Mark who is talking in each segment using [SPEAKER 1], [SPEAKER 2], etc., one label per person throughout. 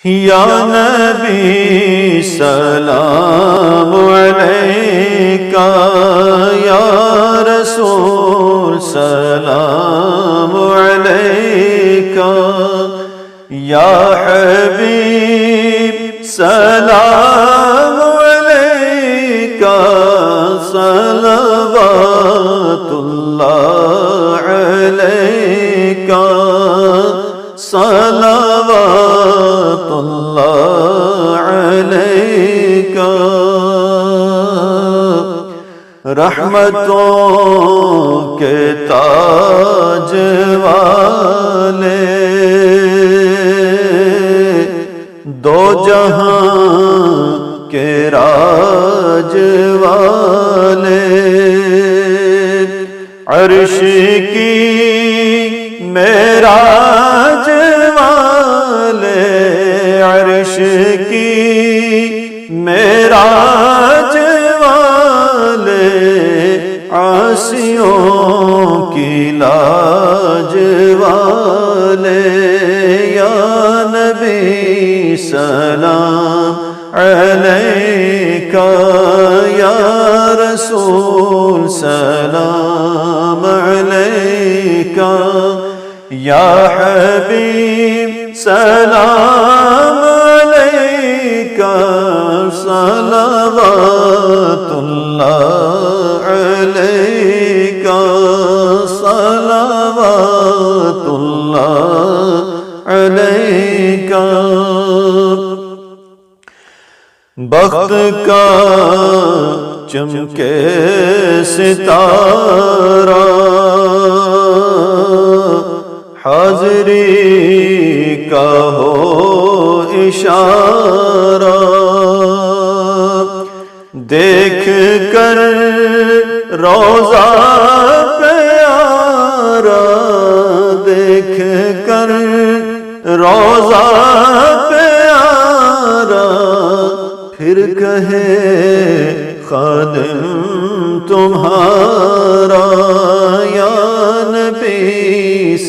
[SPEAKER 1] یا نبی سلام علیکہ، یا رسول سلام علیکہ، یا حبیب سلام علیکہ، صلوات اللہ علیکہ، صلوات اللہ علیکہ۔ رحمتوں کے تاج والے، دو جہاں کے راج والے، عرش کی معراج والے، عرش کی معراج والے، عاصیوں کی لاج والے، یا نبی سلام علیکہ، یا رسول سلام علیکہ، یا حبیب سلام علیکہ، صلوات اللہ علیکہ، صلوات اللہ علیکہ۔ بخت کا چمکے ستارہ، حاضری کا ہو اشارہ، دیکھ کر روضہ پیارا، دیکھ کر روضہ پیارا، پھر کہے خادم تمہارا، یا نبی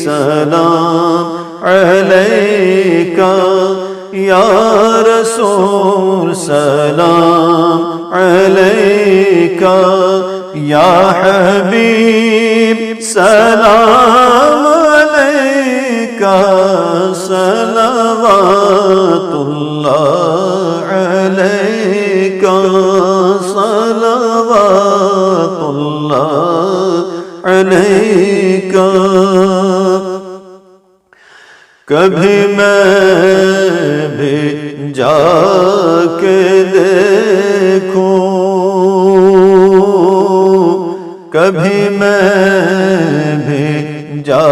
[SPEAKER 1] سلام علیکہ، یا رسول سلام علیکہ، یا حبیب سلام علیکہ، صلوات اللہ علیکہ، صلوات اللہ علیکہ۔ کبھی میں بھی جا کے دیکھوں، کبھی میں بھی جا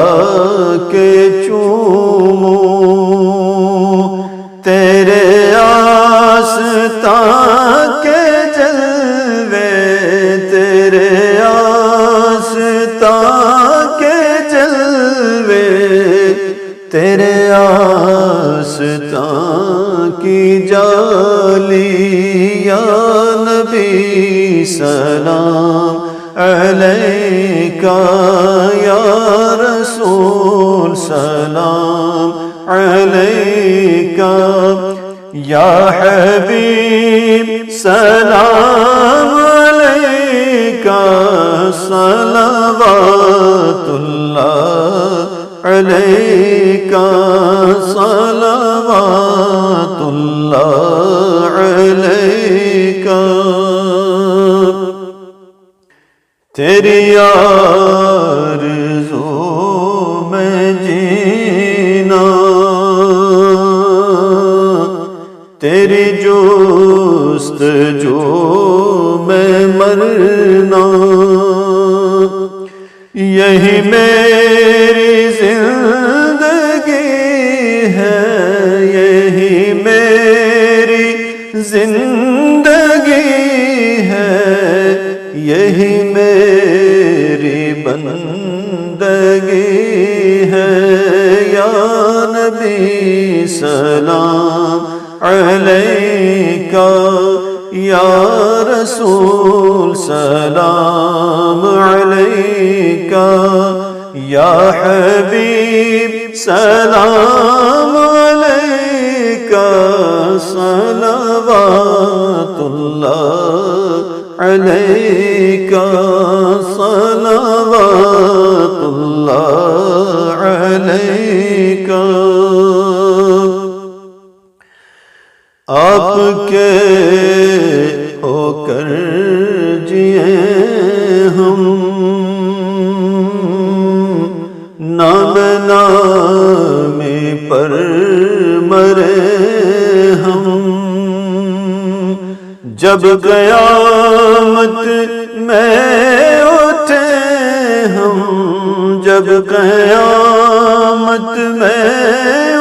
[SPEAKER 1] کے چوموں، تیرے آستان کے جلوے، تیرے آستان کے جلوے، تیرے آستان کی جالی، یا نبی سلام علیکہ، یا رسول سلام علیکہ، یا حبیب سلام علیکہ، صلوات اللہ علیکہ، صلوات اللہ علیکہ۔ تیری آرزو میں جینا، تیری جستجو میں مرنا، یہی میری زندگی ہے، یہی میری زندگی ہے، یہی میری بندگی ہے، یا نبی سلام علیکہ، یا رسول سلام علیکہ، یا حبیب سلام علیکہ، صلوات اللہ علیک صلوات اللہ علیک آپ کے ہو کر جئے ہم نام نام پر مرے ہم جب قیامت میں اٹھے ہم جب قیامت میں